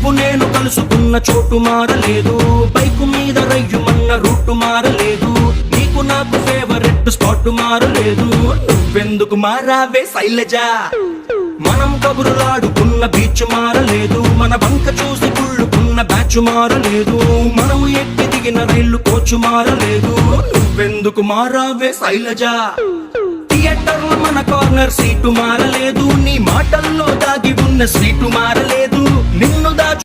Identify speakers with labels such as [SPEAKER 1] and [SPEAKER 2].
[SPEAKER 1] నువ్వు నేను కలుసుకున్న చోటు మారలేదు, బైకు మీద రయ్యుమన్న రూటు మారలేదు, నీకు నాకు ఫేవరెట్ స్పాట్ మారలేదు. నువ్వెందుకు మారావే శైలజా? మనం కబురులాడుకున్న బీచ్ మారలేదు, మన బంక చూసి కుళ్ళుకున్న బ్యాచ్ మారలేదు, మనం ఎక్కి దిగిన రైలు కోచు మారలేదు. నువ్వెందుకు మారావే శైలజా? థియేటర్లో మన కార్నర్ సీటు మారలేదు, నీ మాటల్లో దాగి ఉన్న సీటు మారలేదు, నిన్ను దాచు